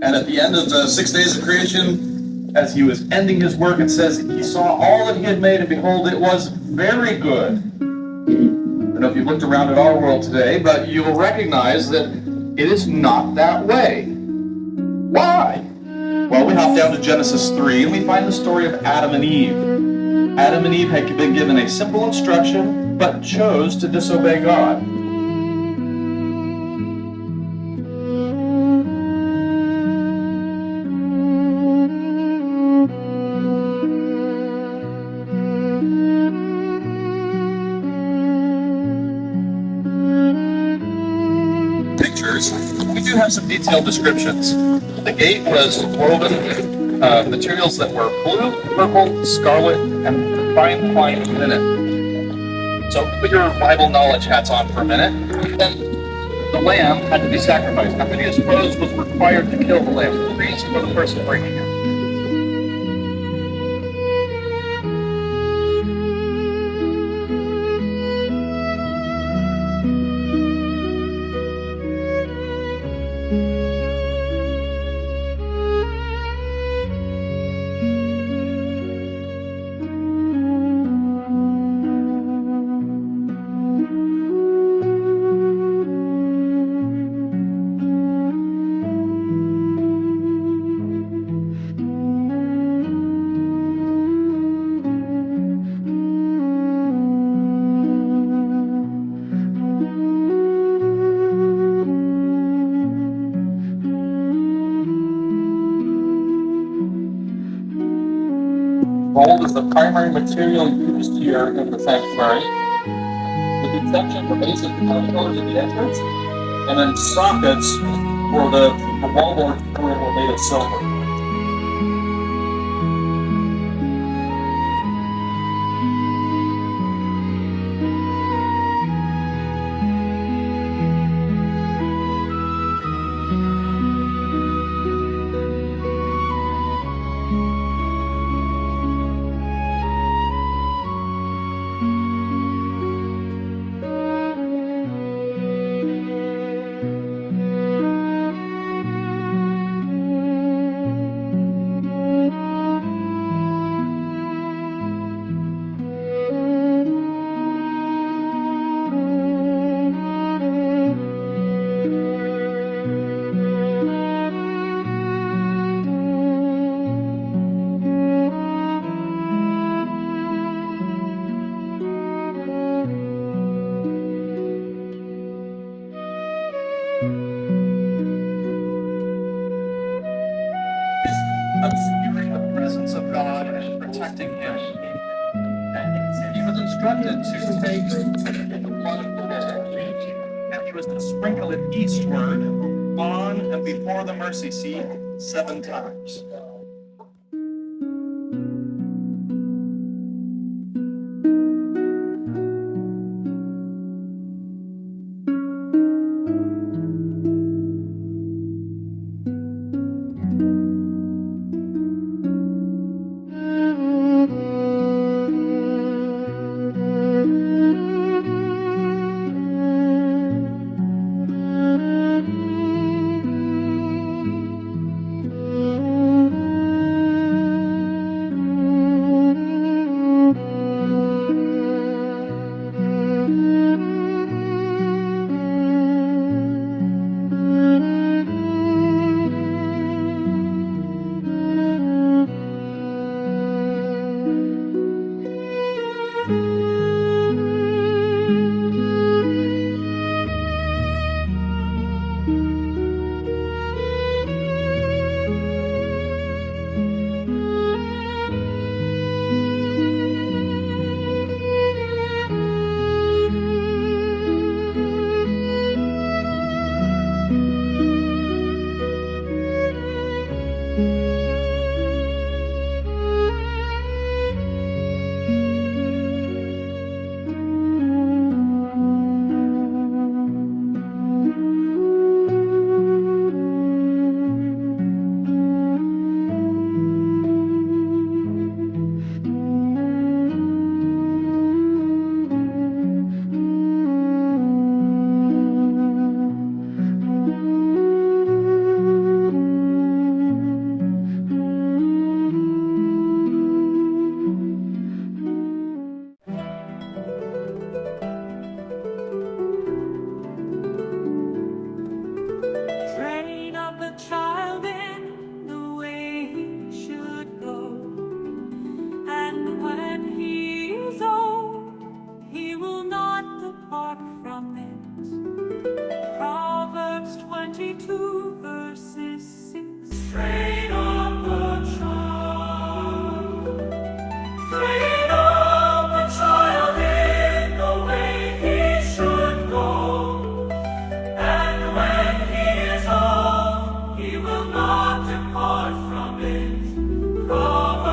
And at the end of the 6 days of creation, as he was ending his work, it says he saw all that he had made, and behold, it was very good. I don't know if you've looked around at our world today, but you will recognize that it is not that way. Why? Well, we hop down to Genesis 3, and we find the story of Adam and Eve. Adam and Eve had been given a simple instruction, but chose to disobey God. We do have some detailed descriptions. The gate was woven with materials that were blue, purple, scarlet, and fine twined linen. So put your Bible knowledge hats on for a minute. Then the lamb had to be sacrificed. Now, Phineas Rose was required to kill the lamb. The priest or the person bringing it. Gold is the primary material used here in the sanctuary, with the exception for basic pillars at the entrance, and then sockets for the wallboards were made of silver. Obscuring the presence of God and protecting him. He was instructed to take the blood of the bull, and he was to sprinkle it eastward on and before the mercy seat 7 times. Train up a child. Train up a child in the way he should go, and when he is old, he will not depart from it. Proverbs